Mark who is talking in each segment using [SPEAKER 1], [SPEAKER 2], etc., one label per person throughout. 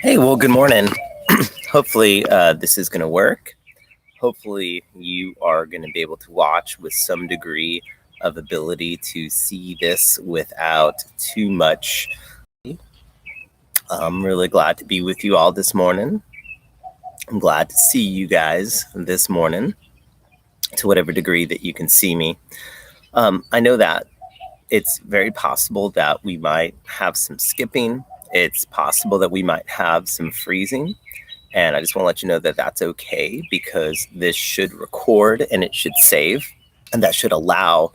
[SPEAKER 1] Hey, well, good morning. Hopefully, this is going to work. Hopefully, you are going to be able to watch with some degree of ability to see this without too much. I'm really glad to be with you all this morning. I'm glad to see you guys this morning to whatever degree that you can see me. I know that it's very possible that we might have some skipping. It's possible that we might have some freezing. And I just want to let you know that that's okay because this should record and it should save. And that should allow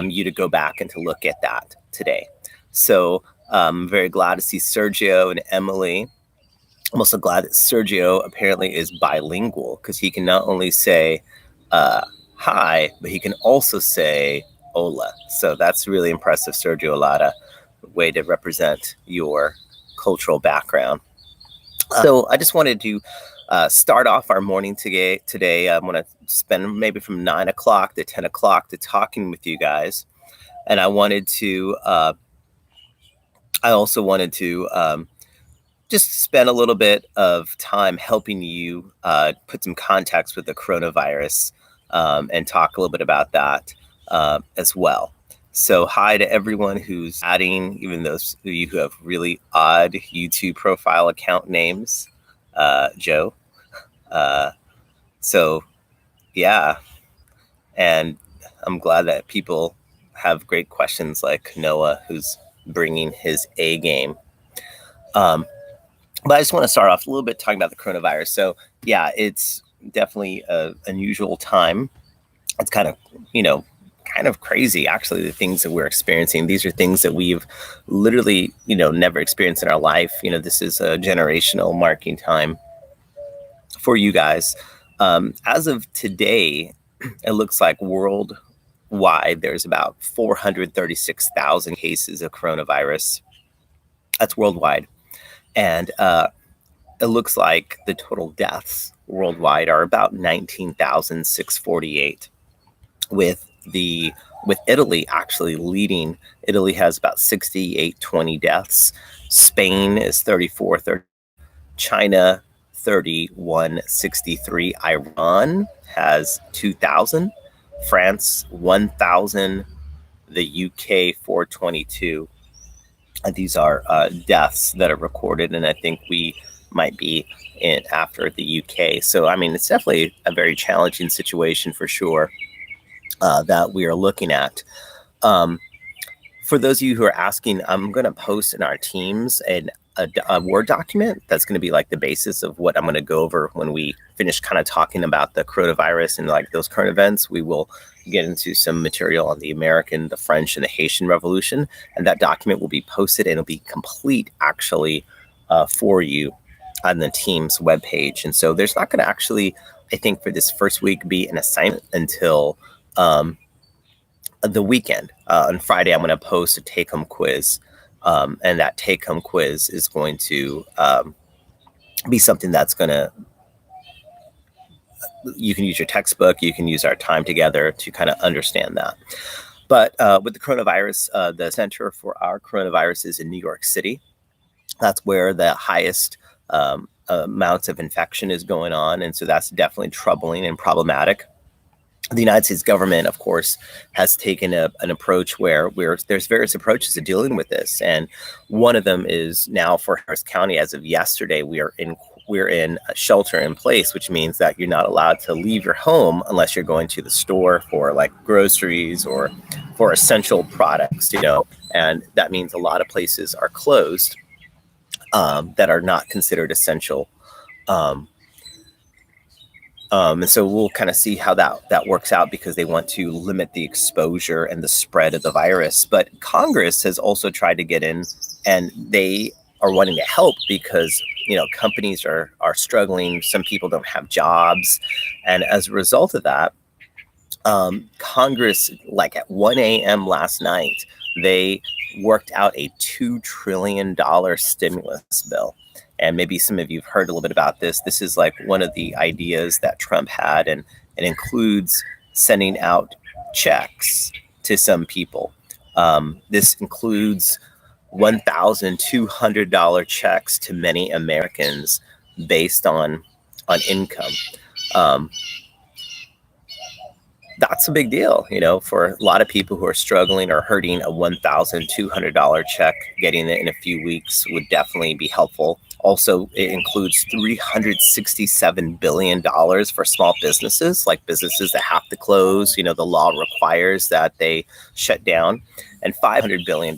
[SPEAKER 1] you to go back and to look at that today. So I'm very glad to see Sergio and Emily. I'm also glad that Sergio apparently is bilingual because he can not only say hi, but he can also say hola. So that's really impressive, Sergio. A lot of way to represent your cultural background. So I just wanted to start off our morning today. I'm going to spend maybe from 9 o'clock to 10 o'clock to talking with you guys. And I also wanted to just spend a little bit of time helping you put some context with the coronavirus and talk a little bit about that as well. So hi to everyone who's adding, even those of you who have really odd YouTube profile account names, Joe. So yeah, and I'm glad that people have great questions like Noah, who's bringing his A game. But I just want to start off a little bit talking about the coronavirus. So yeah, it's definitely an unusual time. It's kind of crazy, actually, the things that we're experiencing. These are things that we've literally, never experienced in our life. This is a generational marking time for you guys. As of today, it looks like worldwide, there's about 436,000 cases of coronavirus. That's worldwide. And it looks like the total deaths worldwide are about 19,648, with Italy actually leading. Italy has about 6,820 deaths. Spain is 3430. China 3163. Iran has 2,000. France 1,000. The UK 422. And these are deaths that are recorded, and I think we might be in after the UK. So I mean, it's definitely a very challenging situation for sure. That we are looking at. For those of you who are asking, I'm going to post in our teams a Word document that's going to be like the basis of what I'm going to go over when we finish kind of talking about the coronavirus and like those current events. We will get into some material on the American, the French, and the Haitian Revolution, and that document will be posted and it'll be complete actually for you on the team's webpage. And so there's not going to actually, I think, for this first week be an assignment until the weekend. On Friday, I'm going to post a take-home quiz, and that take-home quiz is going to be something that's going to, you can use your textbook, you can use our time together to kind of understand that. But with the coronavirus, the center for our coronavirus is in New York City. That's where the highest amounts of infection is going on, and so that's definitely troubling and problematic. The United States government, of course, has taken an approach where there's various approaches to dealing with this, and one of them is now for Harris County. As of yesterday, we're in a shelter in place, which means that you're not allowed to leave your home unless you're going to the store for like groceries or for essential products, and that means a lot of places are closed that are not considered essential. And so we'll kind of see how that works out because they want to limit the exposure and the spread of the virus. But Congress has also tried to get in, and they are wanting to help because, companies are struggling. Some people don't have jobs. And as a result of that, Congress, like at 1 a.m. last night, they worked out a $2 trillion stimulus bill. And maybe some of you have heard a little bit about this. This is like one of the ideas that Trump had, and it includes sending out checks to some people. This includes $1,200 checks to many Americans based on income. Um, that's a big deal, for a lot of people who are struggling or hurting. A $1,200 check, getting it in a few weeks would definitely be helpful. Also, it includes $367 billion for small businesses, like businesses that have to close. The law requires that they shut down, and $500 billion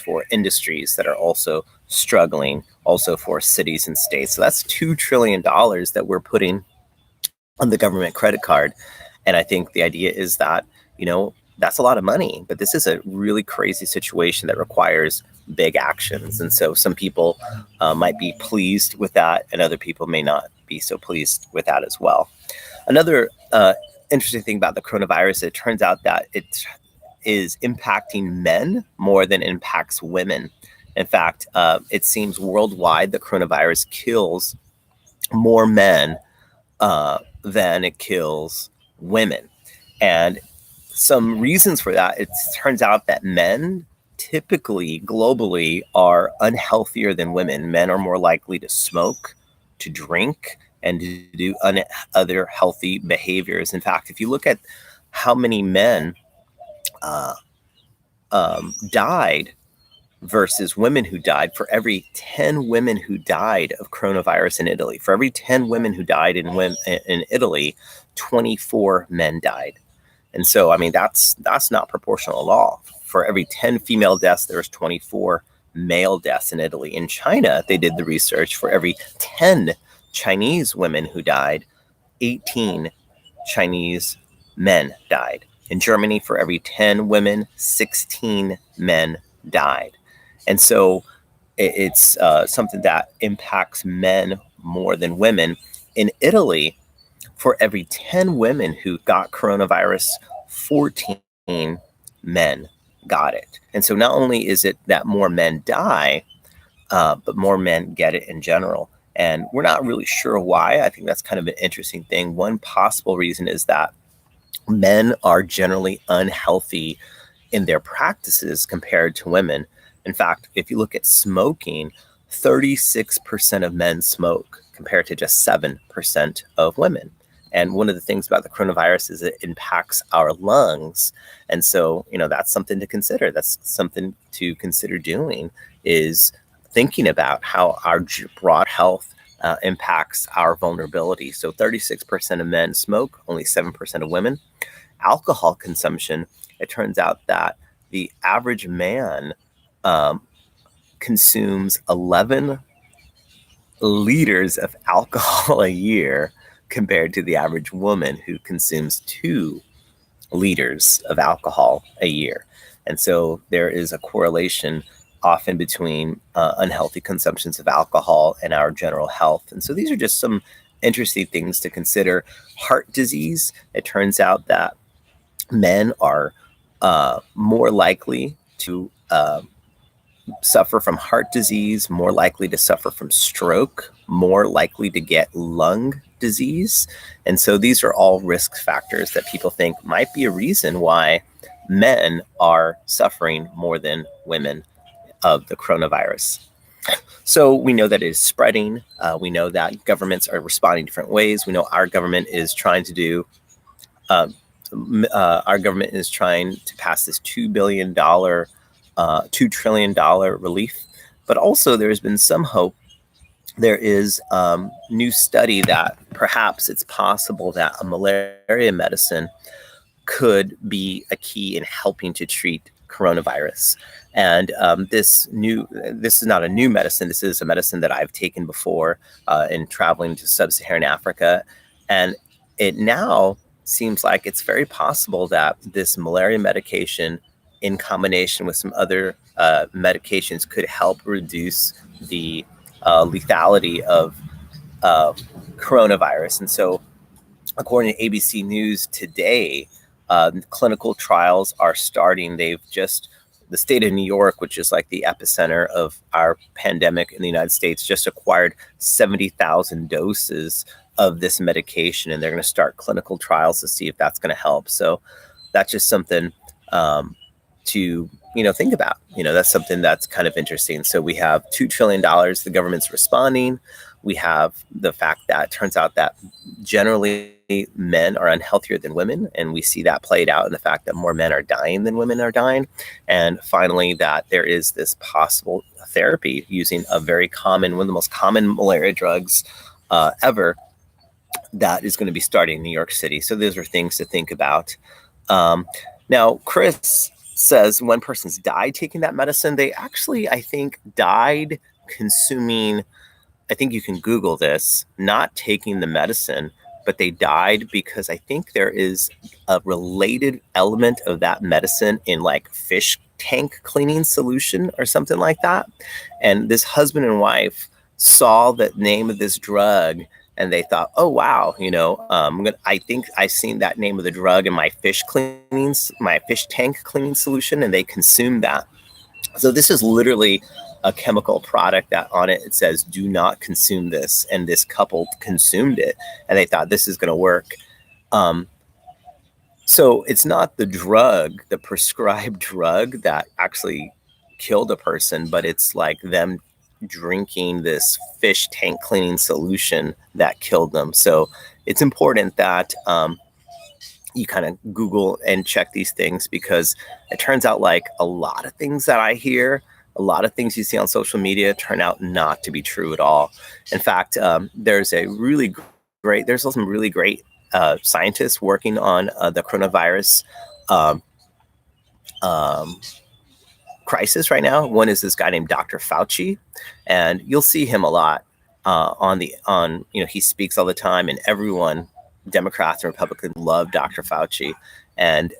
[SPEAKER 1] for industries that are also struggling, also for cities and states. So that's $2 trillion that we're putting on the government credit card. And I think the idea is that, that's a lot of money, but this is a really crazy situation that requires big actions. And so some people might be pleased with that, and other people may not be so pleased with that as well. Another interesting thing about the coronavirus, it turns out that it is impacting men more than it impacts women. In fact, it seems worldwide the coronavirus kills more men than it kills women. And some reasons for that, it turns out that men typically globally are unhealthier than women. Men are more likely to smoke, to drink, and to do other healthy behaviors. In fact, if you look at how many men died versus women who died, for every 10 women who died of coronavirus in Italy, for every 10 women who died in Italy, 24 men died. And so, that's not proportional at all. For every 10 female deaths, there's 24 male deaths in Italy. In China, they did the research. For every 10 Chinese women who died, 18 Chinese men died. In Germany, for every 10 women, 16 men died. And so it's something that impacts men more than women. In Italy, for every 10 women who got coronavirus, 14 men got it. And so not only is it that more men die, but more men get it in general. And we're not really sure why. I think that's kind of an interesting thing. One possible reason is that men are generally unhealthy in their practices compared to women. In fact, if you look at smoking, 36% of men smoke compared to just 7% of women. And one of the things about the coronavirus is it impacts our lungs. And so, that's something to consider. That's something to consider doing, is thinking about how our broad health impacts our vulnerability. So 36% of men smoke, only 7% of women. Alcohol consumption, it turns out that the average man consumes 11 liters of alcohol a year, compared to the average woman who consumes 2 liters of alcohol a year. And so there is a correlation often between unhealthy consumptions of alcohol and our general health. And so these are just some interesting things to consider. Heart disease, it turns out that men are more likely to suffer from heart disease, more likely to suffer from stroke, more likely to get lung disease. And so these are all risk factors that people think might be a reason why men are suffering more than women of the coronavirus. So we know that it is spreading. We know that governments are responding different ways. We know our government is trying to do our government is trying to pass this $2 trillion relief. But also there has been some hope. There is new study that perhaps it's possible that a malaria medicine could be a key in helping to treat coronavirus. And this is not a new medicine. This is a medicine that I've taken before in traveling to sub-Saharan Africa. And it now seems like it's very possible that this malaria medication, in combination with some other medications, could help reduce the lethality of coronavirus. And so, according to ABC News today, clinical trials are starting. The state of New York, which is like the epicenter of our pandemic in the United States, just acquired 70,000 doses of this medication, and they're going to start clinical trials to see if that's going to help. So that's just something to think about. That's something that's kind of interesting. So we have $2 trillion, the government's responding. We have the fact that it turns out that generally men are unhealthier than women, and we see that played out in the fact that more men are dying than women are dying. And finally, that there is this possible therapy using a very common, one of the most common malaria drugs ever, that is going to be starting in New York City. So those are things to think about. Now, Chris says one person's died taking that medicine. They actually, I think, died consuming, I think you can Google this, not taking the medicine, but they died because I think there is a related element of that medicine in like fish tank cleaning solution or something like that. And this husband and wife saw the name of this drug and they thought, oh, wow, I think I've seen that name of the drug in my fish tank cleaning solution, and they consumed that. So this is literally a chemical product that on it says, do not consume this. And this couple consumed it and they thought this is going to work. So it's not the drug, the prescribed drug that actually killed a person, but it's like them drinking this fish tank cleaning solution that killed them. So it's important that you kind of Google and check these things, because it turns out like a lot of things that I hear, a lot of things you see on social media turn out not to be true at all. In fact, there's some really great scientists working on the coronavirus crisis right now. One is this guy named Dr. Fauci, and you'll see him a lot he speaks all the time, and everyone, Democrats and Republicans, love Dr. Fauci. And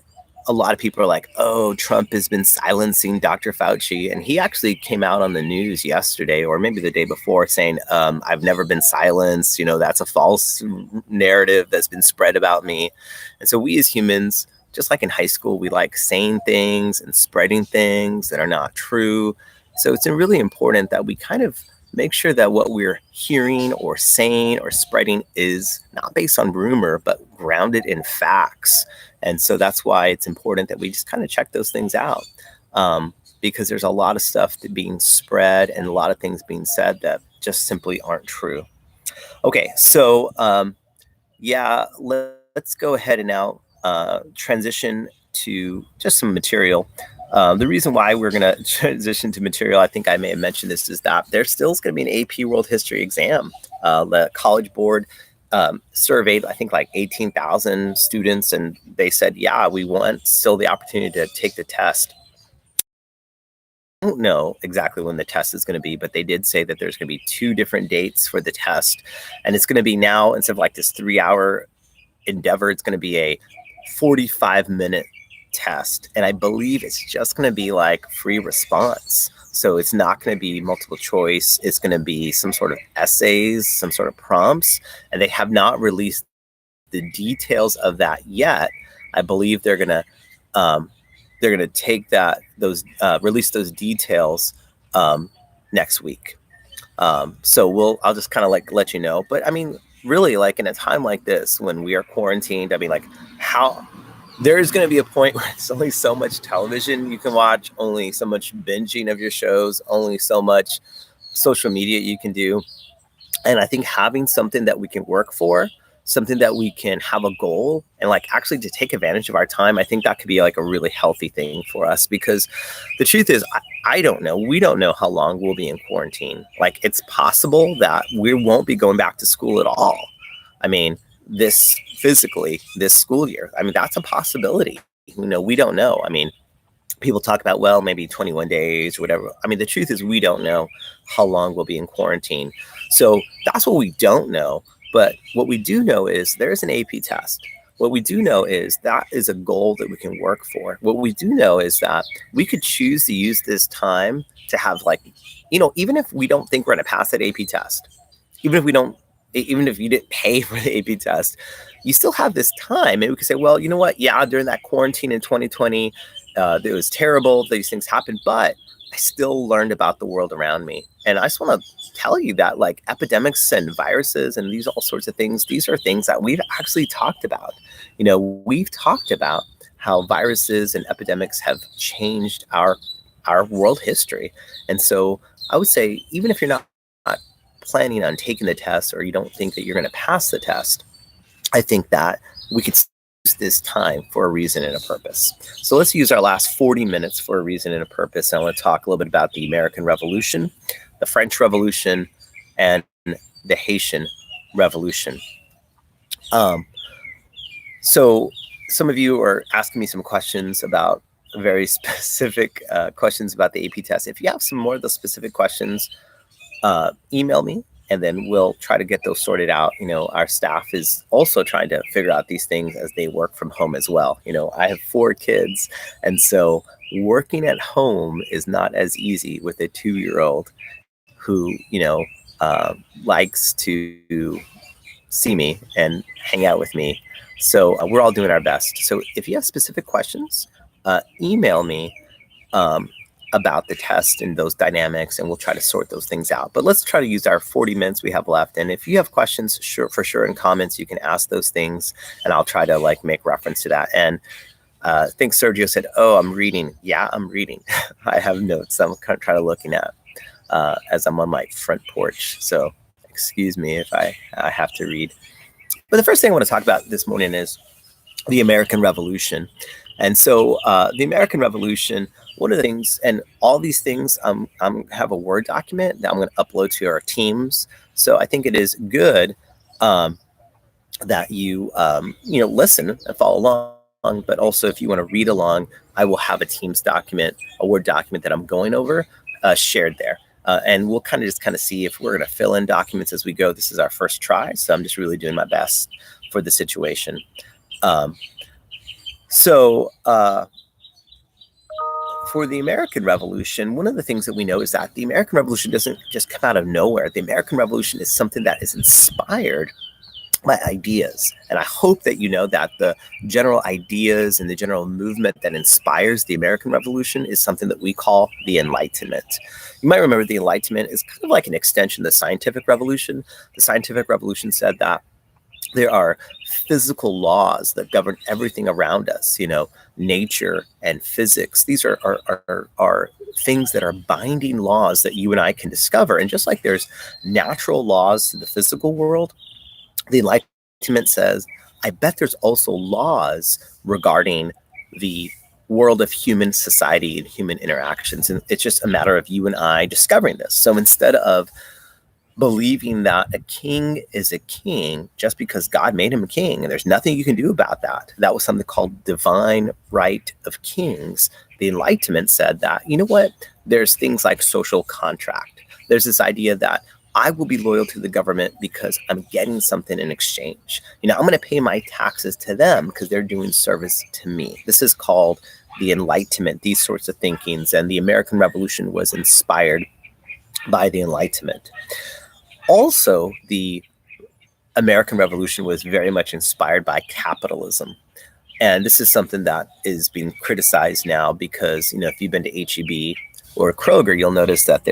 [SPEAKER 1] a lot of people are like, oh, Trump has been silencing Dr. Fauci. And he actually came out on the news yesterday, or maybe the day before, saying, I've never been silenced. That's a false narrative that's been spread about me. And so we as humans, just like in high school, we like saying things and spreading things that are not true. So it's really important that we kind of make sure that what we're hearing or saying or spreading is not based on rumor, but grounded in facts. And so that's why it's important that we just kind of check those things out, because there's a lot of stuff being spread and a lot of things being said that just simply aren't true. Okay, so let's go ahead and now transition to just some material. The reason why we're going to transition to material, I think I may have mentioned this, is that there still is going to be an AP World History exam. The College Board surveyed, I think, like 18,000 students, and they said, yeah, we want still the opportunity to take the test. I don't know exactly when the test is going to be, but they did say that there's going to be 2 different dates for the test. And it's going to be now, instead of like this 3-hour endeavor, it's going to be a 45-minute test. And I believe it's just going to be like free response. So it's not going to be multiple choice. It's going to be some sort of essays, some sort of prompts. And they have not released the details of that yet. I believe they're going to take release those details next week. So I'll just kind of like let you know. But I mean, really, like in a time like this, when we are quarantined, I mean, like there is going to be a point where it's only so much television you can watch, only so much binging of your shows, only so much social media you can do. And I think having something that we can work for, something that we can have a goal and like actually to take advantage of our time, I think that could be like a really healthy thing for us, because the truth is, I don't know. We don't know how long we'll be in quarantine. Like, it's possible that we won't be going back to school at all. I mean, this school year, I mean, that's a possibility. We don't know. I mean, people talk about, well, maybe 21 days or whatever. I mean, the truth is, we don't know how long we'll be in quarantine. So that's what we don't know. But what we do know is there's an AP test. What we do know is that is a goal that we can work for. What we do know is that we could choose to use this time to have, like, even if we don't think we're going to pass that AP test, even if you didn't pay for the AP test, you still have this time. And we could say, well, you know what? Yeah, during that quarantine in 2020, it was terrible. These things happened, but I still learned about the world around me. And I just want to tell you that, like, epidemics and viruses and all sorts of things, these are things that we've actually talked about. We've talked about how viruses and epidemics have changed our world history. And so I would say, even if you're not planning on taking the test, or you don't think that you're going to pass the test, I think that we could use this time for a reason and a purpose. So let's use our last 40 minutes for a reason and a purpose. And I want to talk a little bit about the American Revolution, the French Revolution, and the Haitian Revolution. So some of you are asking me some questions about very specific questions about the AP test. If you have some more of those specific questions, email me, and then we'll try to get those sorted out. Our staff is also trying to figure out these things as they work from home as well. I have 4 kids, and so working at home is not as easy with a 2-year-old who, likes to see me and hang out with me. So we're all doing our best. So if you have specific questions, email me about the test and those dynamics, and we'll try to sort those things out. But let's try to use our 40 minutes we have left. And if you have questions, for sure, in comments, you can ask those things, and I'll try to make reference to that. And I think Sergio said, "Oh, I'm reading." Yeah, I'm reading. I have notes I'm kind of looking at as I'm on my front porch. So excuse me if I have to read. But the first thing I want to talk about this morning is the American Revolution. And so the American Revolution, one of the things, and all these things, I'm have a Word document that I'm going to upload to our teams. So I think it is good that you listen and follow along. But also, if you want to read along, I will have a Teams document, a Word document that I'm going over, shared there. And we'll kind of see if we're going to fill in documents as we go. This is our first try, so I'm just really doing my best for the situation. So for the American Revolution, one of the things that we know is that the American Revolution doesn't just come out of nowhere. The American Revolution is something that is inspired by ideas. And I hope that you know that the general ideas and the general movement that inspires the American Revolution is something that we call the Enlightenment. You might remember the Enlightenment is kind of like an extension of the Scientific Revolution. The Scientific Revolution said that there are physical laws that govern everything around us, nature and physics. These are things that are binding laws that you and I can discover. And just like there's natural laws to the physical world, the Enlightenment says, I bet there's also laws regarding the world of human society and human interactions. And it's just a matter of you and I discovering this. So instead of believing that a king is a king just because God made him a king, and there's nothing you can do about that. That was something called divine right of kings. The Enlightenment said that, you know what? There's things like social contract. There's this idea that I will be loyal to the government because I'm getting something in exchange. I'm going to pay my taxes to them because they're doing service to me. This is called the Enlightenment, these sorts of thinkings. And the American Revolution was inspired by the Enlightenment. Also, the American Revolution was very much inspired by capitalism. And this is something that is being criticized now because, if you've been to HEB or Kroger, you'll notice that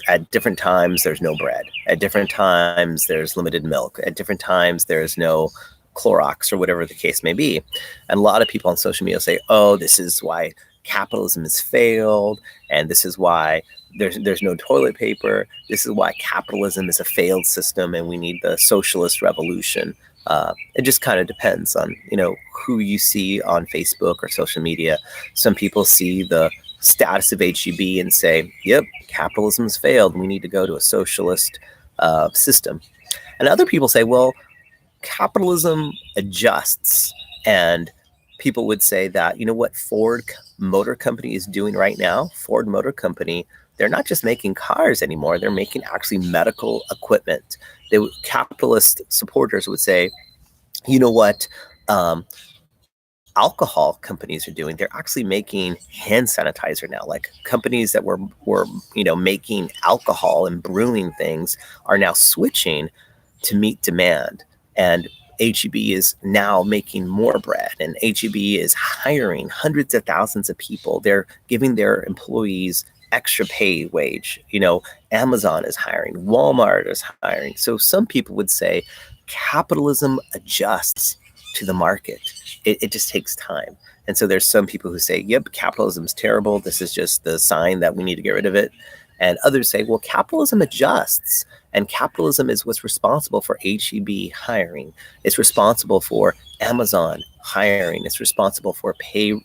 [SPEAKER 1] at different times, there's no bread. At different times, there's limited milk. At different times, there's no Clorox or whatever the case may be. And a lot of people on social media say, oh, this is why capitalism has failed. And this is why there's no toilet paper. This is why capitalism is a failed system and we need the socialist revolution. It just kind of depends on, who you see on Facebook or social media. Some people see the status of HEB and say, yep, capitalism's failed. We need to go to a socialist system. And other people say, well, capitalism adjusts. And people would say that, what Ford Motor Company is doing right now, Ford Motor Company, they're not just making cars anymore. They're making actually medical equipment. Capitalist supporters would say, you know what? Alcohol companies are doing, they're actually making hand sanitizer now. Like companies that were making alcohol and brewing things are now switching to meet demand. And HEB is now making more bread, and HEB is hiring hundreds of thousands of people. They're giving their employees extra pay wage. Amazon is hiring, Walmart is hiring. So some people would say capitalism adjusts to the market. it just takes time. And so there's some people who say, yep, capitalism is terrible. This is just the sign that we need to get rid of it. And others say, well, capitalism adjusts. And capitalism is what's responsible for HEB hiring. It's responsible for Amazon hiring. It's responsible for pay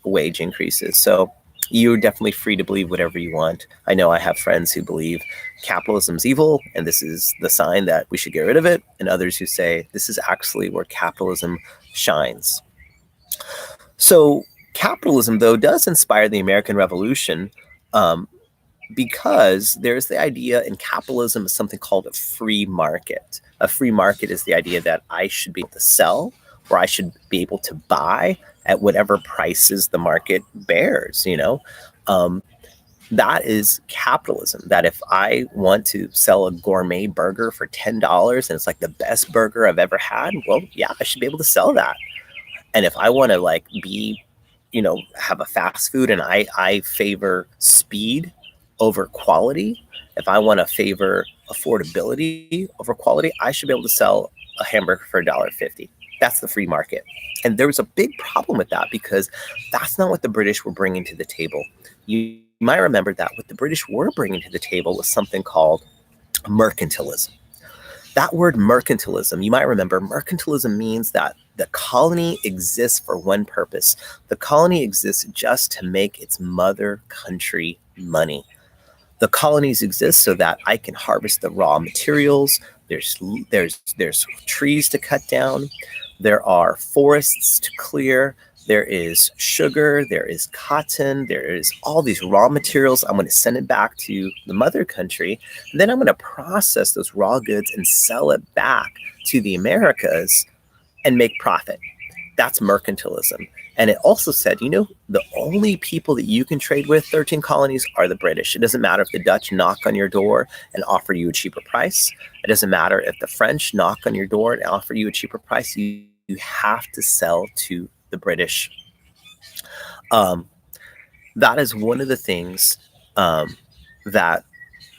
[SPEAKER 1] wage increases. So you're definitely free to believe whatever you want. I know I have friends who believe capitalism's evil and this is the sign that we should get rid of it. And others who say this is actually where capitalism shines. So capitalism, though, does inspire the American Revolution because there's the idea in capitalism of something called a free market. A free market is the idea that I should be able to sell or I should be able to buy at whatever prices the market bears, that is capitalism. That if I want to sell a gourmet burger for $10 and it's like the best burger I've ever had, well, yeah, I should be able to sell that. And if I want to be, have a fast food and I favor speed over quality, if I want to favor affordability over quality, I should be able to sell a hamburger for $1.50. That's the free market. And there was a big problem with that because that's not what the British were bringing to the table. You might remember that what the British were bringing to the table was something called mercantilism. That word mercantilism, you might remember, mercantilism means that the colony exists for one purpose. The colony exists just to make its mother country money. The colonies exist so that I can harvest the raw materials. There's trees to cut down. There are forests to clear. There is sugar. There is cotton. There is all these raw materials. I'm going to send it back to the mother country. And then I'm going to process those raw goods and sell it back to the Americas and make profit. That's mercantilism. And it also said, the only people that you can trade with, 13 colonies, are the British. It doesn't matter if the Dutch knock on your door and offer you a cheaper price. It doesn't matter if the French knock on your door and offer you a cheaper price. You have to sell to the British. That is one of the things that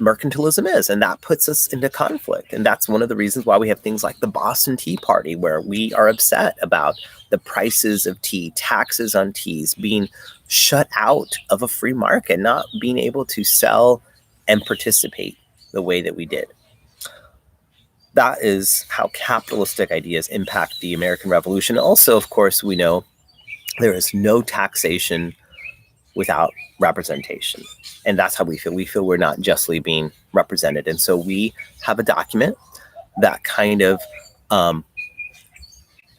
[SPEAKER 1] mercantilism is, and that puts us into conflict. And that's one of the reasons why we have things like the Boston Tea Party, where we are upset about the prices of tea, taxes on teas being shut out of a free market, not being able to sell and participate the way that we did. That is how capitalistic ideas impact the American Revolution. Also, of course, we know there is no taxation without representation. And that's how we feel. We feel we're not justly being represented. And so we have a document that kind of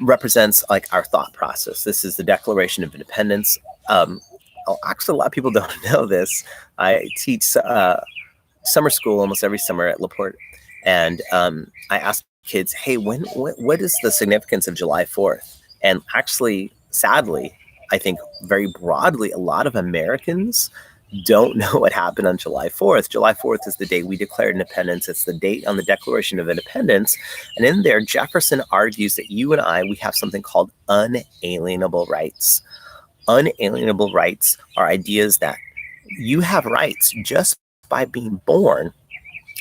[SPEAKER 1] represents our thought process. This is the Declaration of Independence. Actually, a lot of people don't know this. I teach summer school almost every summer at LaPorte. And I ask kids, hey, what is the significance of July 4th? And actually, sadly, I think very broadly, a lot of Americans don't know what happened on July 4th. July 4th is the day we declared independence. It's the date on the Declaration of Independence. And in there, Jefferson argues that you and I, we have something called unalienable rights. Unalienable rights are ideas that you have rights just by being born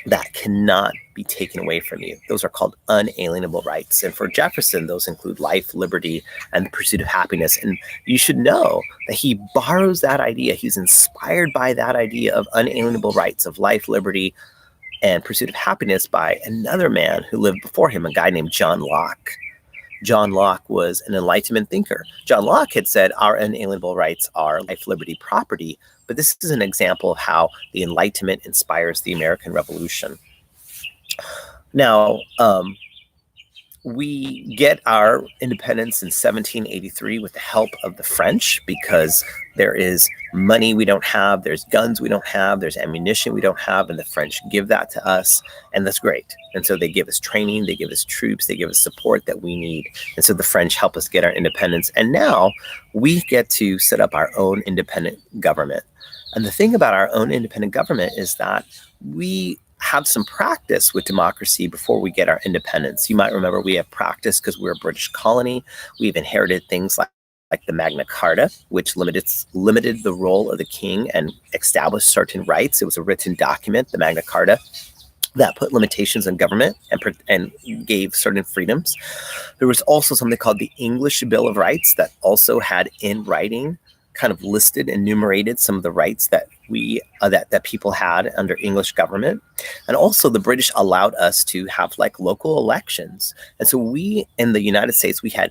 [SPEAKER 1] that cannot be taken away from you. Those are called unalienable rights. And for Jefferson, those include life, liberty, and the pursuit of happiness. And you should know that he borrows that idea. He's inspired by that idea of unalienable rights, of life, liberty, and pursuit of happiness by another man who lived before him, a guy named John Locke. John Locke was an Enlightenment thinker. John Locke had said our unalienable rights are life, liberty, property. But this is an example of how the Enlightenment inspires the American Revolution. Now, we get our independence in 1783 with the help of the French, because there is money we don't have, there's guns we don't have, there's ammunition we don't have, and the French give that to us, and that's great. And so they give us training, they give us troops, they give us support that we need. And so the French help us get our independence. And now we get to set up our own independent government. And the thing about our own independent government is that we have some practice with democracy before we get our independence. You might remember we have practice because we're a British colony. We've inherited things like the Magna Carta, which limited the role of the king and established certain rights. It was a written document, the Magna Carta. that put limitations on government and gave certain freedoms. There was also something called the English Bill of Rights that also had in writing kind of listed, enumerated some of the rights that that people had under English government. And also the British allowed us to have like local elections. And so we in the United States, we had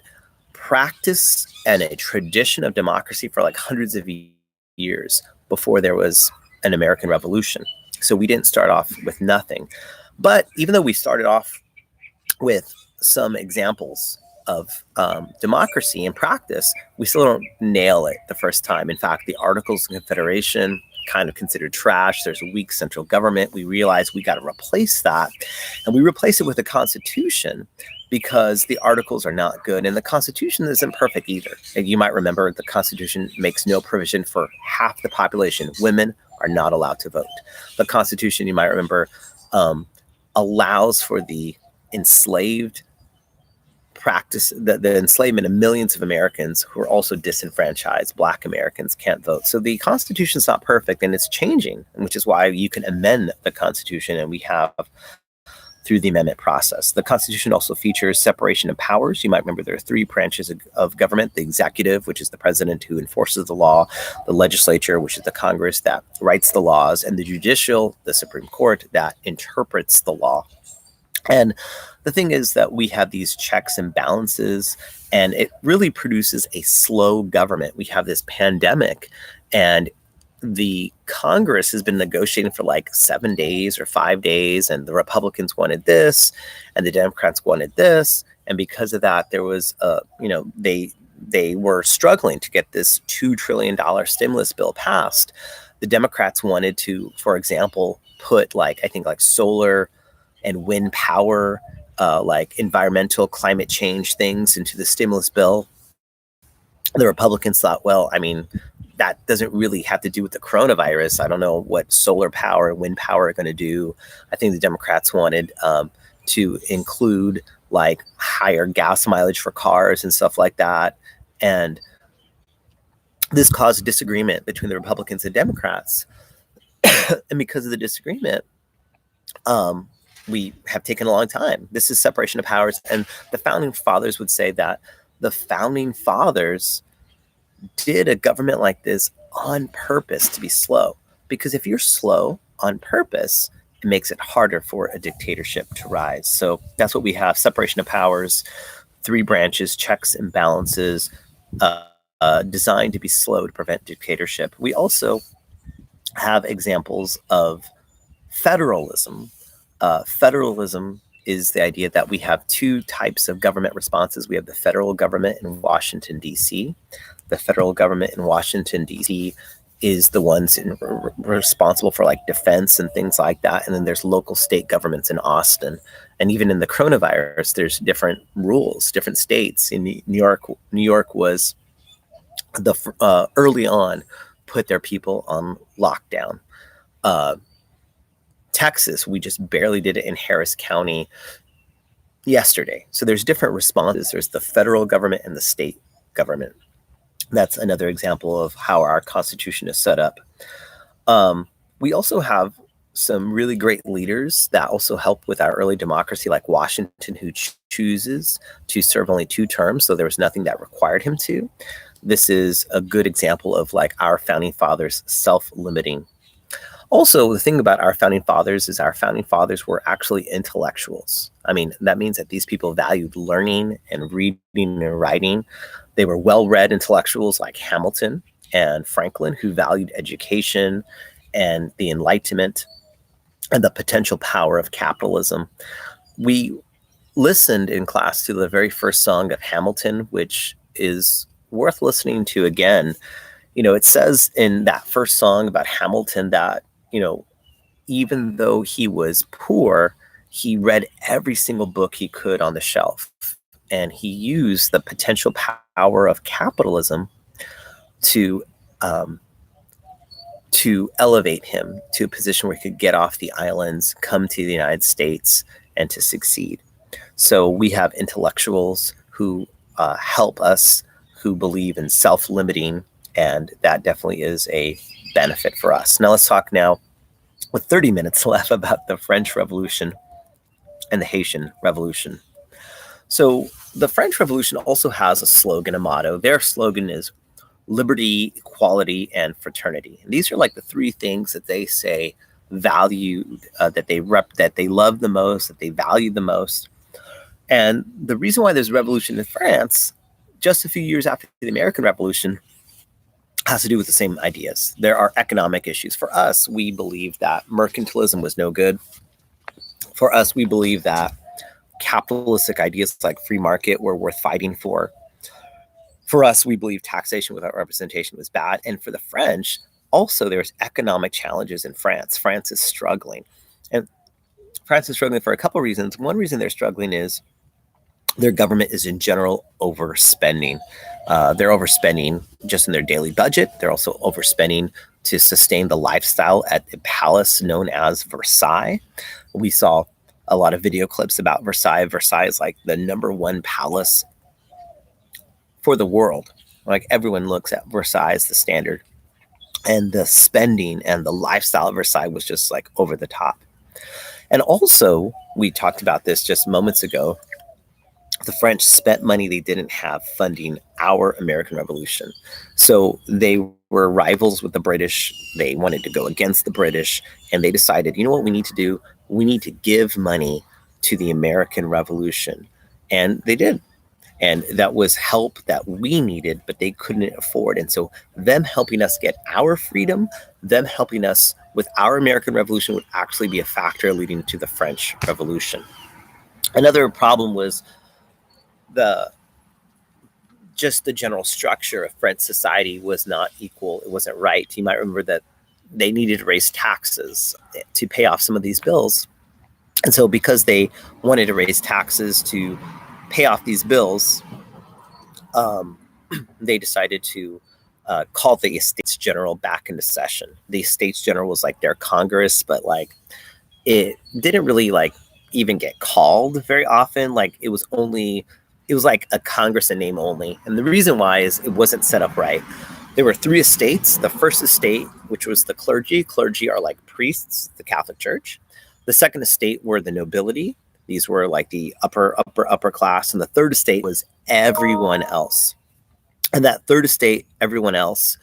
[SPEAKER 1] practice and a tradition of democracy for like hundreds of years before there was an American Revolution. So we didn't start off with nothing. But even though we started off with some examples of democracy in practice, we still don't nail it the first time. In fact, the Articles of Confederation kind of considered trash. There's a weak central government. We realized we got to replace that. And we replace it with a constitution because the articles are not good. And the Constitution isn't perfect either. And you might remember the Constitution makes no provision for half the population. Women are not allowed to vote. The Constitution, you might remember, allows for the enslaved practice, the enslavement of millions of Americans who are also disenfranchised. Black Americans can't vote. So the Constitution is not perfect, and it's changing, which is why you can amend the Constitution, and we have through the amendment process. The Constitution also features separation of powers. You might remember there are three branches of government: the executive, which is the president who enforces the law; the legislature, which is the Congress that writes the laws; and the judicial, the Supreme Court, that interprets the law. And the thing is that we have these checks and balances, and it really produces a slow government. We have this pandemic, and the Congress has been negotiating for like 7 days or 5 days, and the Republicans wanted this, and the Democrats wanted this, and because of that, there was they were struggling to get this $2 trillion stimulus bill passed. The Democrats wanted to, for example, put like solar and wind power, like environmental climate change things into the stimulus bill. The Republicans thought, well, I mean, that doesn't really have to do with the coronavirus. I don't know what solar power and wind power are going to do. I think the Democrats wanted to include like higher gas mileage for cars and stuff like that. And this caused disagreement between the Republicans and Democrats. And because of the disagreement, we have taken a long time. This is separation of powers. And the founding fathers would say that the founding fathers did a government like this on purpose to be slow. Because if you're slow on purpose, it makes it harder for a dictatorship to rise. So that's what we have: separation of powers, three branches, checks and balances, designed to be slow to prevent dictatorship. We also have examples of federalism. Federalism is the idea that we have two types of government responses. We have the federal government in Washington, D.C. The federal government in Washington, D.C. is the ones responsible for like defense and things like that. And then there's local state governments in Austin. And even in the coronavirus, there's different rules, different states. In New York was the early on put their people on lockdown. Texas, we just barely did it in Harris County yesterday. So there's different responses. There's the federal government and the state government. That's another example of how our Constitution is set up. We also have some really great leaders that also help with our early democracy, like Washington, who chooses to serve only 2 terms. So there was nothing that required him to. This is a good example of like our founding fathers self-limiting. Also, the thing about our founding fathers is our founding fathers were actually intellectuals. I mean, that means that these people valued learning and reading and writing. They were well-read intellectuals like Hamilton and Franklin, who valued education and the Enlightenment and the potential power of capitalism. We listened in class to the very first song of Hamilton, which is worth listening to again. You know, it says in that first song about Hamilton that, you know, even though he was poor, he read every single book he could on the shelf. And he used the potential power of capitalism to elevate him to a position where he could get off the islands, come to the United States, and to succeed. So we have intellectuals who help us, who believe in self-limiting, and that definitely is a benefit for us. Now let's talk now with 30 minutes left, about the French Revolution and the Haitian Revolution. So the French Revolution also has a slogan, a motto. Their slogan is liberty, equality, and fraternity. And these are like the three things that they say valued, that they love the most, that they value the most. And the reason why there's a revolution in France, just a few years after the American Revolution, has to do with the same ideas. There are economic issues. For us, we believe that mercantilism was no good. For us, we believe that capitalistic ideas like free market were worth fighting for. For us, we believe taxation without representation was bad. And for the French, also there's economic challenges in France. France is struggling. And France is struggling for a couple of reasons. One reason they're struggling is their government is in general overspending. They're overspending just in their daily budget. They're also overspending to sustain the lifestyle at the palace known as Versailles. We saw a lot of video clips about Versailles. Versailles is like the number one palace for the world. Like everyone looks at Versailles as the standard. And the spending and the lifestyle of Versailles was just like over the top. And also, we talked about this just moments ago, the French spent money they didn't have funding our American Revolution. So they were rivals with the British. They wanted to go against the British. And they decided, you know what we need to do? We need to give money to the American Revolution. And they did. And that was help that we needed, but they couldn't afford. And so them helping us get our freedom, them helping us with our American Revolution would actually be a factor leading to the French Revolution. Another problem was the general structure of French society was not equal. It wasn't right. You might remember that they needed to raise taxes to pay off some of these bills. And so because they wanted to raise taxes to pay off these bills, they decided to call the Estates General back into session. The Estates General was like their Congress, but like it didn't really like even get called very often. Like it was like a Congress in name only. And the reason why is it wasn't set up right. There were three estates. The first estate, which was the clergy. Clergy are like priests, the Catholic Church. The second estate were the nobility. These were like the upper class. And the third estate was everyone else. And that third estate, everyone else,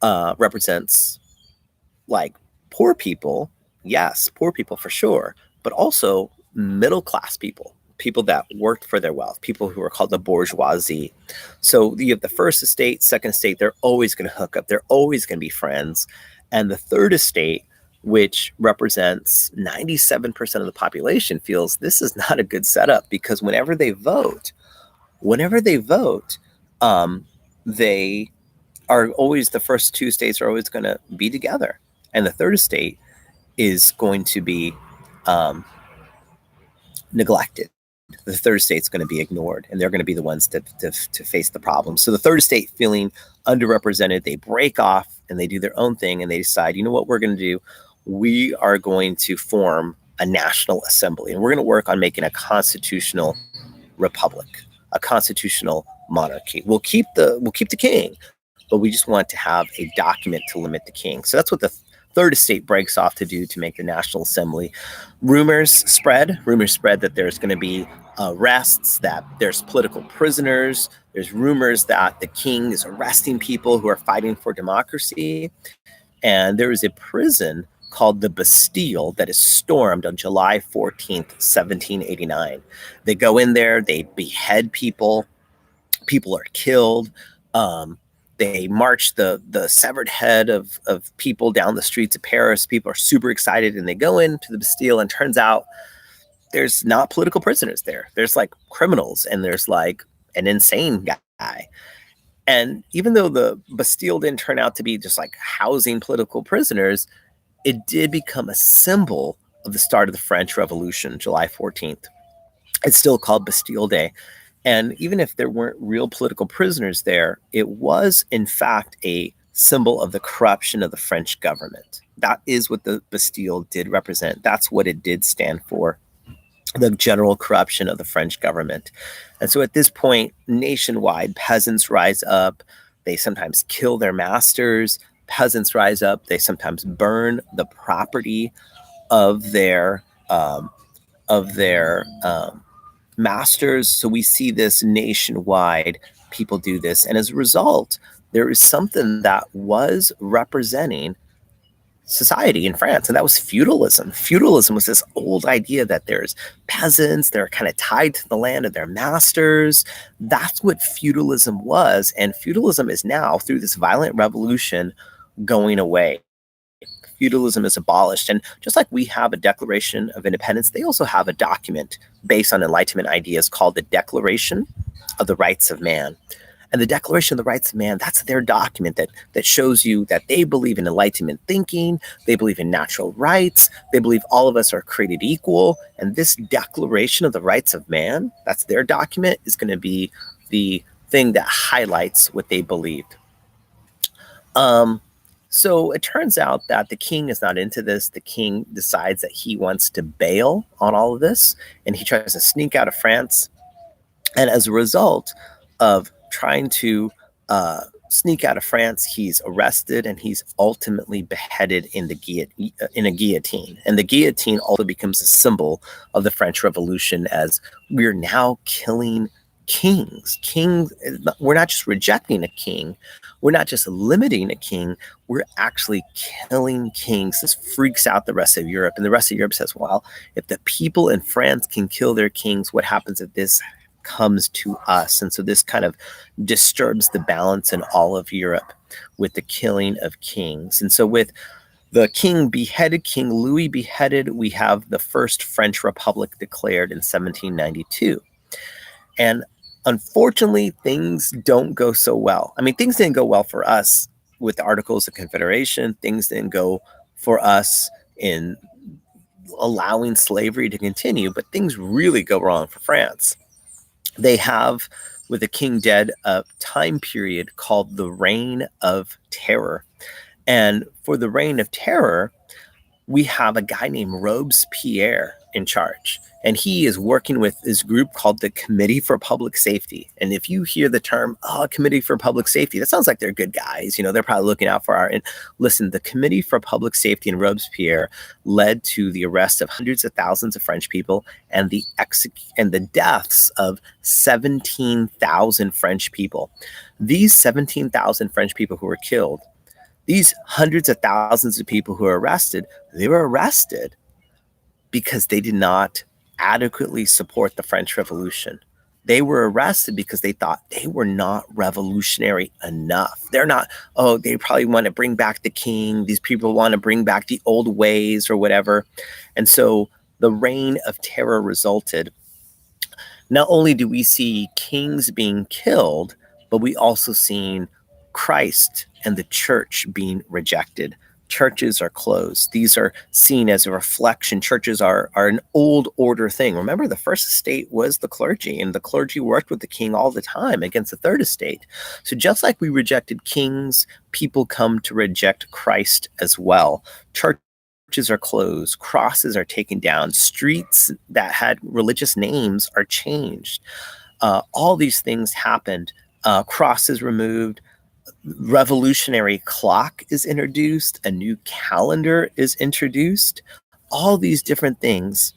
[SPEAKER 1] represents like poor people. Yes, poor people for sure. But also middle class people. People that worked for their wealth, people who are called the bourgeoisie. So you have the first estate, second estate, they're always going to hook up. They're always going to be friends. And the third estate, which represents 97% of the population, feels this is not a good setup because whenever they vote, they are always, the first two states are always going to be together. And the third estate is going to be neglected. The third estate's going to be ignored, and they're going to be the ones to face the problem. So the third estate, feeling underrepresented, they break off and they do their own thing, and they decide, you know what we're going to do? We are going to form a national assembly, and we're going to work on making a constitutional republic, a constitutional monarchy. We'll keep the king, but we just want to have a document to limit the king. So that's what the third estate breaks off to do, to make the National Assembly. Rumors spread that there's going to be arrests, that there's political prisoners. There's rumors that the king is arresting people who are fighting for democracy. And there is a prison called the Bastille that is stormed on July 14th, 1789. They go in there, they behead people. People are killed. They march the severed head of people down the streets of Paris. People are super excited, and they go into the Bastille, and turns out there's not political prisoners there. There's like criminals, and there's like an insane guy. And even though the Bastille didn't turn out to be just like housing political prisoners, it did become a symbol of the start of the French Revolution, July 14th. It's still called Bastille Day. And even if there weren't real political prisoners there, it was, in fact, a symbol of the corruption of the French government. That is what the Bastille did represent. That's what it did stand for, the general corruption of the French government. And so at this point, nationwide, peasants rise up. They sometimes kill their masters. peasants rise up. They sometimes burn the property of their um, of their masters. So we see this nationwide. People do this, and as a result, there is something that was representing society in France, and that was feudalism. Feudalism was this old idea that there's peasants, they're kind of tied to the land of their masters. That's what feudalism was, and feudalism is now, through this violent revolution, going away. Feudalism is abolished, and just like we have a Declaration of Independence, they also have a document based on Enlightenment ideas called the Declaration of the Rights of Man. And the Declaration of the Rights of Man, that's their document that shows you that they believe in Enlightenment thinking, they believe in natural rights, they believe all of us are created equal. And this Declaration of the Rights of Man, that's their document, is going to be the thing that highlights what they believed. So it turns out that the king is not into this. The king decides that he wants to bail on all of this, and he tries to sneak out of France. And as a result of trying to sneak out of France, he's arrested and he's ultimately beheaded in a guillotine. And the guillotine also becomes a symbol of the French Revolution, as we're now killing kings. We're not just rejecting a king. We're not just limiting a king. We're actually killing kings. This freaks out the rest of Europe. And the rest of Europe says, well, if the people in France can kill their kings, what happens if this comes to us? And so this kind of disturbs the balance in all of Europe with the killing of kings. And so with the king beheaded, King Louis beheaded, we have the first French Republic declared in 1792. And unfortunately, things don't go so well. I mean, things didn't go well for us with the Articles of Confederation. Things didn't go for us in allowing slavery to continue, but things really go wrong for France. They have, with the king dead, a time period called the Reign of Terror. And for the Reign of Terror, we have a guy named Robespierre in charge. And he is working with this group called the Committee for Public Safety. And if you hear the term, Committee for Public Safety, that sounds like they're good guys. You know, they're probably looking out for our... And listen, the Committee for Public Safety in Robespierre led to the arrest of hundreds of thousands of French people and the deaths of 17,000 French people. These 17,000 French people who were killed, these hundreds of thousands of people who were arrested, they were arrested because they did not adequately support the French Revolution. They were arrested because they thought they were not revolutionary enough. They're not, they probably want to bring back the king. These people want to bring back the old ways or whatever. And so the Reign of Terror resulted. Not only do we see kings being killed, but we also seen Christ and the church being rejected. Churches are closed. These are seen as a reflection. Churches are an old order thing. Remember, the first estate was the clergy, and the clergy worked with the king all the time against the third estate. So just like we rejected kings, people come to reject Christ as well. Churches are closed. Crosses are taken down. Streets that had religious names are changed. All these things happened. Crosses removed. Revolutionary clock is introduced, a new calendar is introduced. All these different things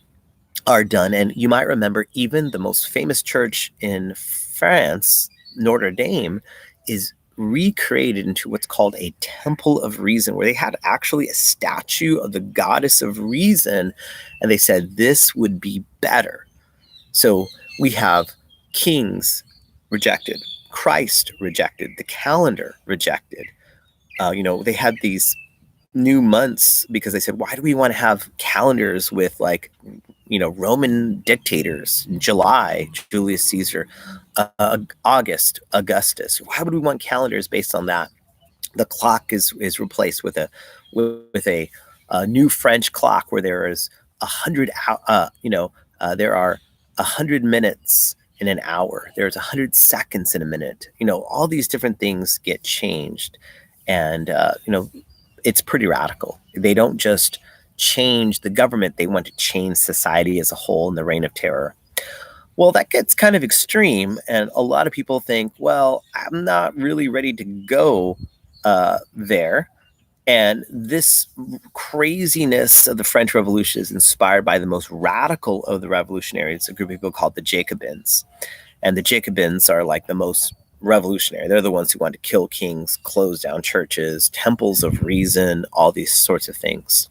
[SPEAKER 1] are done. And you might remember even the most famous church in France, Notre Dame, is recreated into what's called a Temple of Reason, where they had actually a statue of the goddess of reason, and they said this would be better. So we have kings rejected, Christ rejected, the calendar rejected. They had these new months because they said, why do we want to have calendars with Roman dictators, July, Julius Caesar, August, Augustus? Why would we want calendars based on that? The clock is replaced with a new French clock where there is 100, there are 100 minutes in an hour. There's 100 seconds in a minute. All these different things get changed. And, it's pretty radical. They don't just change the government. They want to change society as a whole in the Reign of Terror. Well, that gets kind of extreme. And a lot of people think, well, I'm not really ready to go there. And this craziness of the French Revolution is inspired by the most radical of the revolutionaries, a group of people called the Jacobins. And the Jacobins are like the most revolutionary. They're the ones who want to kill kings, close down churches, temples of reason, all these sorts of things.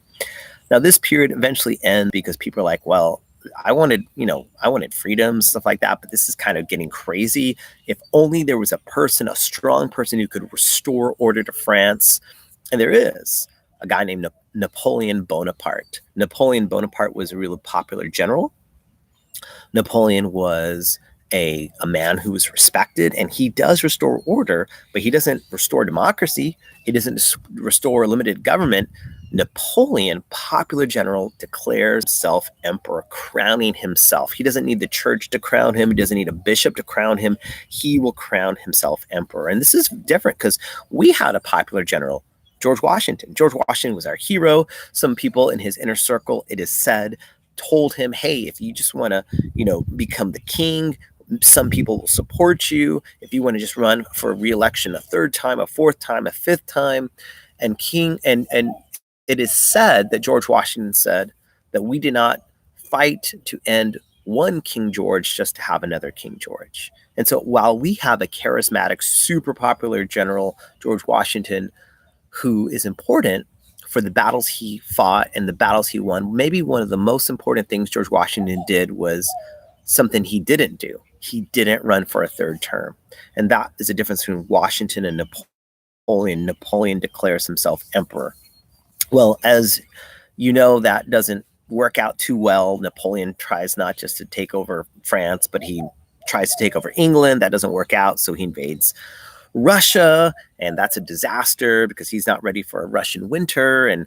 [SPEAKER 1] Now, this period eventually ends because people are like, well, I wanted freedom, stuff like that, but this is kind of getting crazy. If only there was a strong person who could restore order to France. And there is a guy named Napoleon Bonaparte. Napoleon Bonaparte was a really popular general. Napoleon was a man who was respected, and he does restore order, but he doesn't restore democracy. He doesn't restore limited government. Napoleon, popular general, declares himself emperor, crowning himself. He doesn't need the church to crown him. He doesn't need a bishop to crown him. He will crown himself emperor. And this is different because we had a popular general, George Washington. George Washington was our hero. Some people in his inner circle, it is said, told him, hey, if you just want to, become the king, some people will support you. If you want to just run for re-election a third time, a fourth time, a fifth time, and it is said that George Washington said that we did not fight to end one King George just to have another King George. And so while we have a charismatic, super popular general, George Washington, who is important for the battles he fought and the battles he won, maybe one of the most important things George Washington did was something he didn't do. He didn't run for a third term. And that is the difference between Washington and Napoleon. Napoleon declares himself emperor. Well, as you know, that doesn't work out too well. Napoleon tries not just to take over France, but he tries to take over England. That doesn't work out, so he invades Russia, and that's a disaster because he's not ready for a Russian winter, and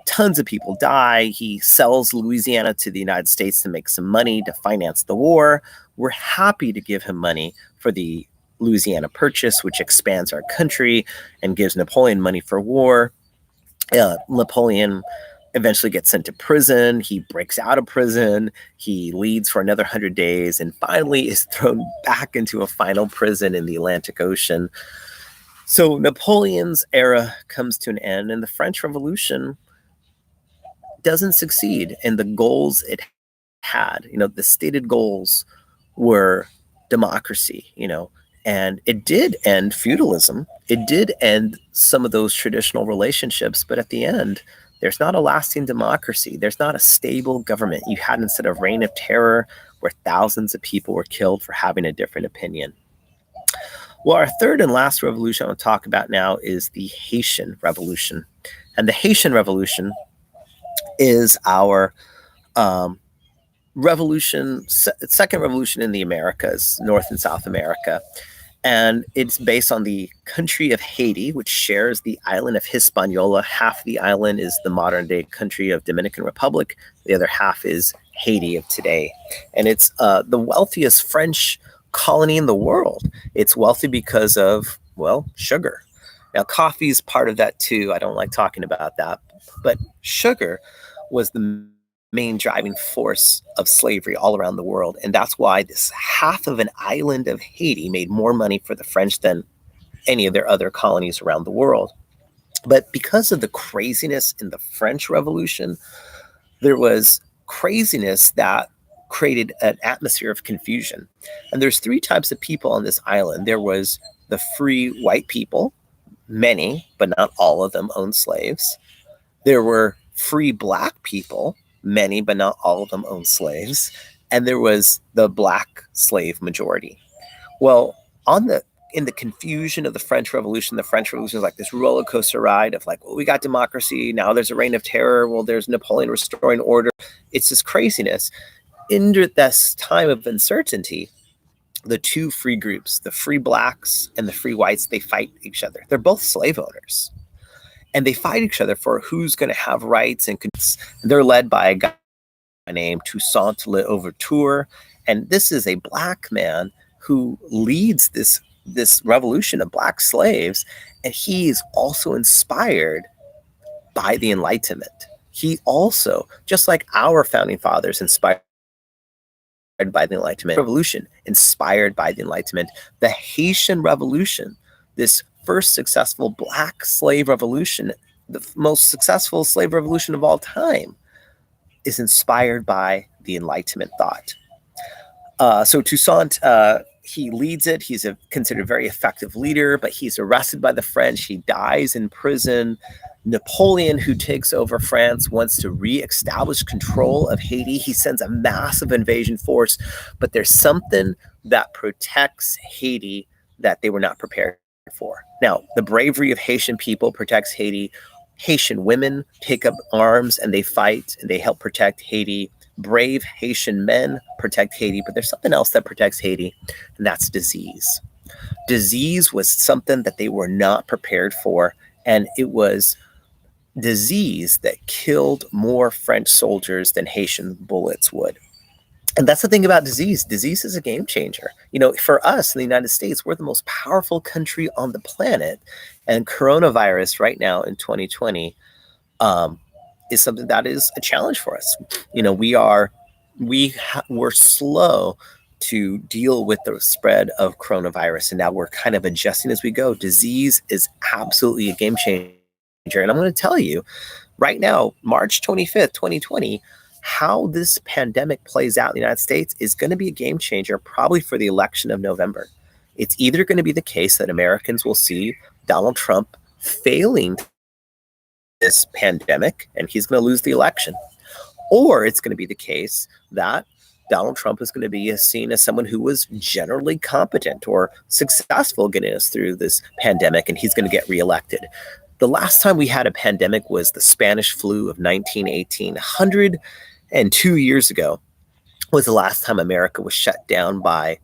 [SPEAKER 1] tons of people die. He sells Louisiana to the United States to make some money to finance the war. We're happy to give him money for the Louisiana Purchase, which expands our country and gives Napoleon money for war. Napoleon eventually gets sent to prison. He breaks out of prison. He leads for another 100 days and finally is thrown back into a final prison in the Atlantic Ocean. So Napoleon's era comes to an end, and the French Revolution doesn't succeed in the goals it had. The stated goals were democracy, and it did end feudalism. It did end some of those traditional relationships, but at the end, there's not a lasting democracy. There's not a stable government. You had instead a reign of terror where thousands of people were killed for having a different opinion. Well, our third and last revolution I want to talk about now is the Haitian Revolution. And the Haitian Revolution is our second revolution in the Americas, North and South America. And it's based on the country of Haiti, which shares the island of Hispaniola. Half the island is the modern day country of Dominican Republic. The other half is Haiti of today. And it's the wealthiest French colony in the world. It's wealthy because of, sugar. Now, coffee is part of that too. I don't like talking about that. But sugar was the main driving force of slavery all around the world. And that's why this half of an island of Haiti made more money for the French than any of their other colonies around the world. But because of the craziness in the French Revolution, there was craziness that created an atmosphere of confusion. And there's three types of people on this island. There was the free white people. Many, but not all of them, owned slaves. There were free black people. Many, but not all of them, owned slaves. And there was the black slave majority. Well, in the confusion of the French Revolution is like this roller coaster ride of we got democracy. Now there's a reign of terror. Well, there's Napoleon restoring order. It's this craziness. In this time of uncertainty, the two free groups, the free blacks and the free whites, they fight each other. They're both slave owners. And they fight each other for who's going to have rights. And they're led by a guy named Toussaint Louverture. And this is a black man who leads this revolution of black slaves. And he is also inspired by the Enlightenment. He also, just like our founding fathers, inspired by the Enlightenment, revolution inspired by the Enlightenment, the Haitian Revolution, this first successful black slave revolution, the most successful slave revolution of all time is inspired by the Enlightenment thought. So Toussaint, he leads it. He's considered a very effective leader, but he's arrested by the French. He dies in prison. Napoleon, who takes over France, wants to reestablish control of Haiti. He sends a massive invasion force, but there's something that protects Haiti that they were not prepared for. Now, the bravery of Haitian people protects Haiti. Haitian women pick up arms and they fight and they help protect Haiti. Brave Haitian men protect Haiti, but there's something else that protects Haiti, and that's disease. Disease was something that they were not prepared for, and it was disease that killed more French soldiers than Haitian bullets would. And that's the thing about disease. Disease is a game changer. For us in the United States, we're the most powerful country on the planet, and coronavirus right now in 2020 is something that is a challenge for us. We're slow to deal with the spread of coronavirus, and now we're kind of adjusting as we go. Disease is absolutely a game changer, and I'm going to tell you right now, March 25th, 2020, how this pandemic plays out in the United States is going to be a game changer, probably for the election of November. It's either going to be the case that Americans will see Donald Trump failing this pandemic and he's going to lose the election, or it's going to be the case that Donald Trump is going to be seen as someone who was generally competent or successful getting us through this pandemic, and he's going to get reelected. The last time we had a pandemic was the Spanish flu of 1918. 102 years ago was the last time America was shut down by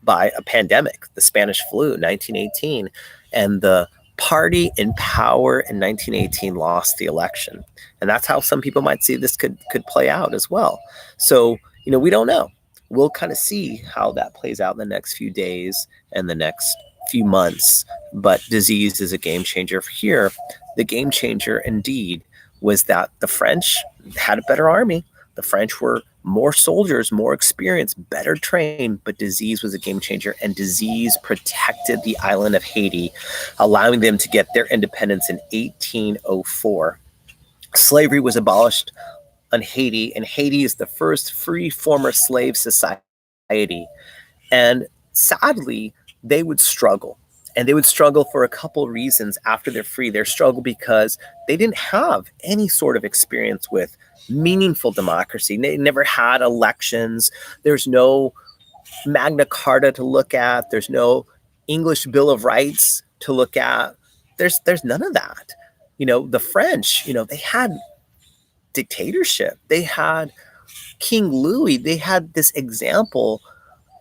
[SPEAKER 1] a pandemic, the Spanish flu, 1918. And the party in power in 1918 lost the election. And that's how some people might see this could play out as well. So, we don't know. We'll kind of see how that plays out in the next few days and the next few months. But disease is a game changer here. The game changer indeed was that the French had a better army. The French were more soldiers, more experienced, better trained, but disease was a game changer, and disease protected the island of Haiti, allowing them to get their independence in 1804. Slavery was abolished on Haiti, and Haiti is the first free former slave society. And sadly, they would struggle. And they would struggle for a couple reasons after they're free. They struggle because they didn't have any sort of experience with meaningful democracy. They never had elections. There's no Magna Carta to look at. There's no English Bill of Rights to look at. There's none of that. The French, they had dictatorship. They had King Louis. They had this example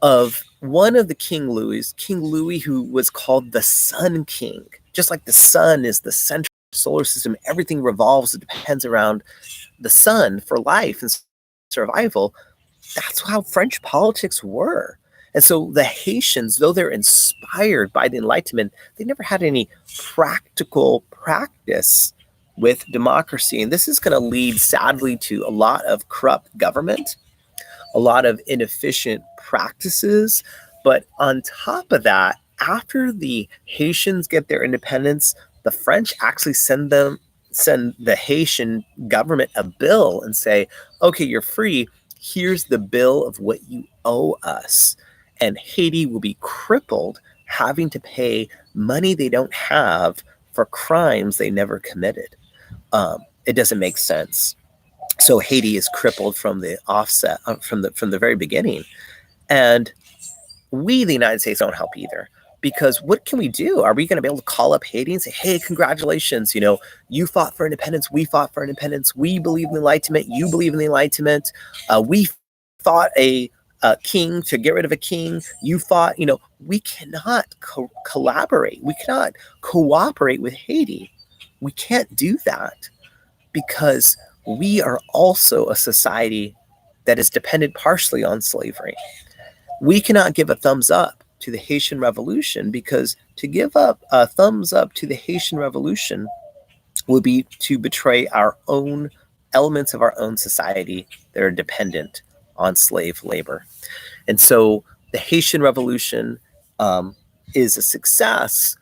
[SPEAKER 1] of one of the King Louis, who was called the Sun King. Just like the sun is the central solar system, everything revolves, it depends around the sun for life and survival. That's how French politics were. And so the Haitians, though they're inspired by the Enlightenment, they never had any practical practice with democracy. And this is going to lead, sadly, to a lot of corrupt government, a lot of inefficient practices. But on top of that, after the Haitians get their independence, the French actually send the Haitian government a bill and say, okay, you're free. Here's the bill of what you owe us. And Haiti will be crippled, having to pay money they don't have for crimes they never committed. It doesn't make sense. So Haiti is crippled from the offset, from the very beginning. And we, the United States, don't help either. Because what can we do? Are we going to be able to call up Haiti and say, hey, congratulations, you fought for independence, we fought for independence, we believe in the Enlightenment, you believe in the Enlightenment, we fought a king to get rid of a king, you fought, we cannot collaborate, we cannot cooperate with Haiti. We can't do that because we are also a society that is dependent partially on slavery. We cannot give a thumbs up to the Haitian Revolution, because to give up a thumbs up to the Haitian Revolution would be to betray our own elements of our own society that are dependent on slave labor. And so the Haitian Revolution is a success,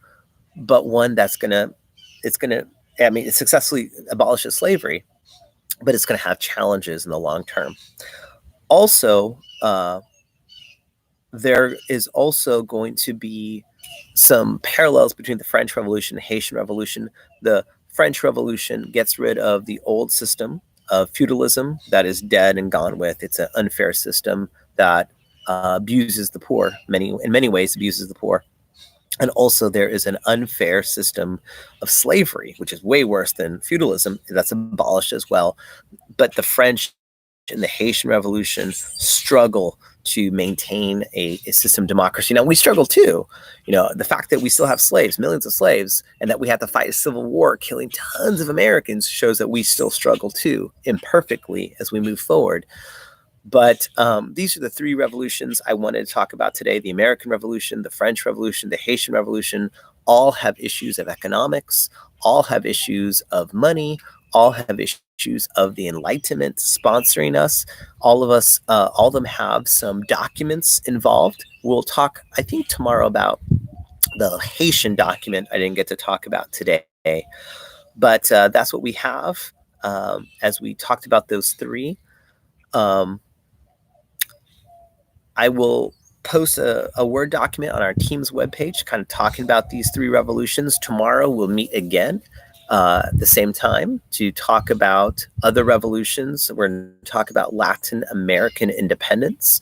[SPEAKER 1] but one that's gonna I mean, it successfully abolishes slavery, but it's going to have challenges in the long term. Also, there is also going to be some parallels between the French Revolution and the Haitian Revolution. The French Revolution gets rid of the old system of feudalism that is dead and gone with. It's an unfair system that abuses the poor, in many ways abuses the poor. And also there is an unfair system of slavery, which is way worse than feudalism. That's abolished as well. But the French and the Haitian Revolution struggle to maintain a system of democracy. Now, we struggle too. The fact that we still have slaves, millions of slaves, and that we have to fight a civil war, killing tons of Americans, shows that we still struggle too, imperfectly, as we move forward. But these are the three revolutions I wanted to talk about today: the American Revolution, the French Revolution, the Haitian Revolution. All have issues of economics, all have issues of money, all have issues of the Enlightenment sponsoring us. All of them have some documents involved. We'll talk, I think, tomorrow about the Haitian document I didn't get to talk about today. But that's what we have as we talked about those three. I will post a Word document on our team's webpage kind of talking about these three revolutions. Tomorrow we'll meet again at the same time to talk about other revolutions. We're going to talk about Latin American independence.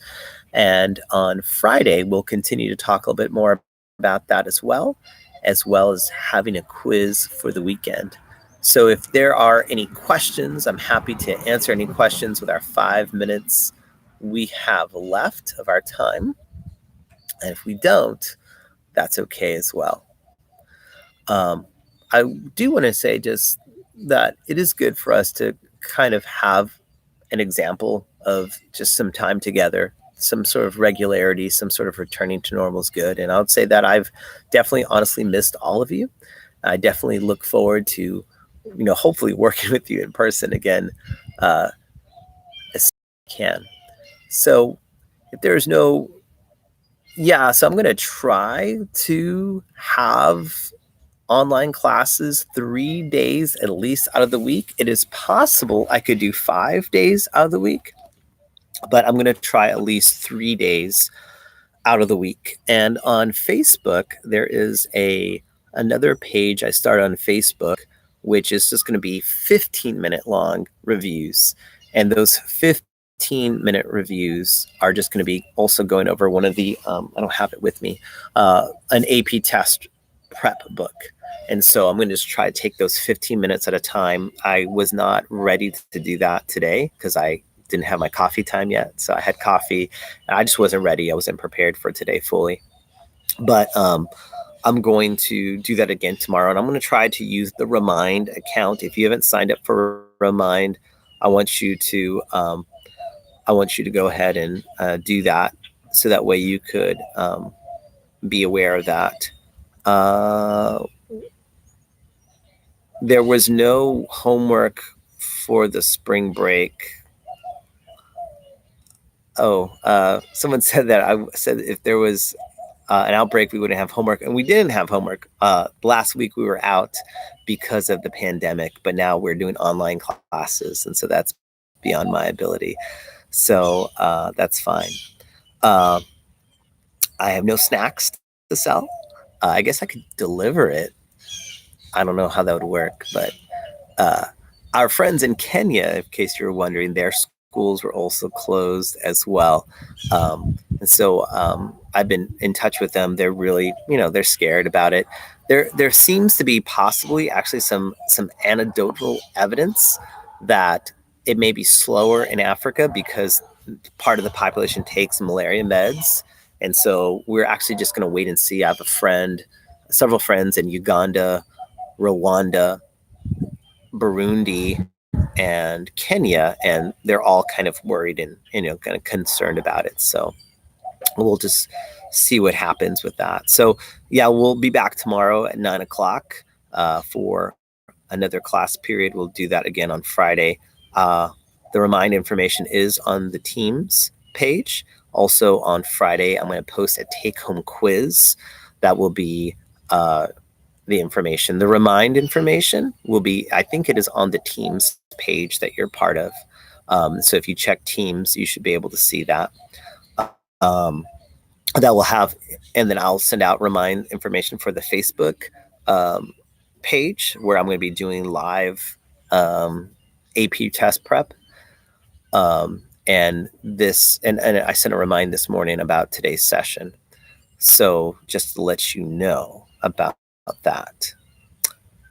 [SPEAKER 1] And on Friday, we'll continue to talk a little bit more about that as well as having a quiz for the weekend. So if there are any questions, I'm happy to answer any questions with our 5 minutes we have left of our time. And if we don't, that's okay as well. I do want to say just that it is good for us to kind of have an example of just some time together, some sort of regularity, some sort of returning to normal is good. And I would say that I've definitely honestly missed all of you. I definitely look forward to, hopefully working with you in person again as I can. So if there's so I'm going to try to have online classes 3 days at least out of the week. It is possible I could do 5 days out of the week, but I'm going to try at least 3 days out of the week. And on Facebook, there is another page I started on Facebook, which is just going to be 15-minute long reviews. And those 15-minute reviews are just going to be also going over one of the, I don't have it with me, an AP test prep book. And so I'm going to just try to take those 15 minutes at a time. I was not ready to do that today because I didn't have my coffee time yet. So I had coffee and I just wasn't ready. I wasn't prepared for today fully. But I'm going to do that again tomorrow. And I'm going to try to use the Remind account. If you haven't signed up for Remind, I want you to go ahead and do that. So that way you could be aware of that. There was no homework for the spring break. Someone said that. I said if there was an outbreak, we wouldn't have homework. And we didn't have homework. Last week we were out because of the pandemic, but now we're doing online classes. And so that's beyond my ability. So that's fine. I have no snacks to sell. I guess I could deliver it. I don't know how that would work, but our friends in Kenya, in case you're wondering, their schools were also closed as well. And so I've been in touch with them. They're really, they're scared about it. There seems to be possibly actually some anecdotal evidence that it may be slower in Africa because part of the population takes malaria meds. And so we're actually just going to wait and see. I have several friends in Uganda, Rwanda, Burundi, and Kenya, and they're all kind of worried and kind of concerned about it. So we'll just see what happens with that. So we'll be back tomorrow at 9:00 for another class period. We'll do that again on Friday. The Remind information is on the Teams page. Also on Friday, I'm going to post a take-home quiz that will be the information. The remind information will be, I think it is on the Teams page that you're part of. So if you check Teams, you should be able to see that. That will have, and then I'll send out remind information for the Facebook page where I'm going to be doing live AP test prep. And I sent a remind this morning about today's session. So just to let you know about that.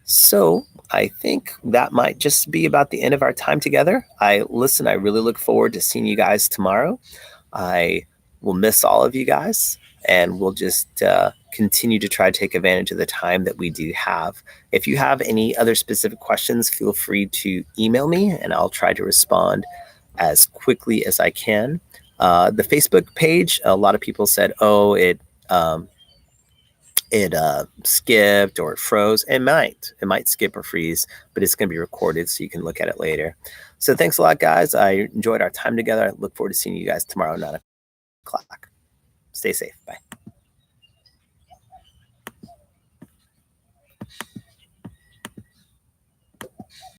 [SPEAKER 1] So I think that might just be about the end of our time together. I really look forward to seeing you guys tomorrow. I will miss all of you guys, and we'll just continue to try to take advantage of the time that we do have. If you have any other specific questions, feel free to email me, and I'll try to respond as quickly as I can. The Facebook page, a lot of people said, oh, it skipped or it froze. It might skip or freeze, but it's going to be recorded so you can look at it later. So thanks a lot, guys. I enjoyed our time together. I look forward to seeing you guys tomorrow at 9 o'clock. Stay safe. Bye.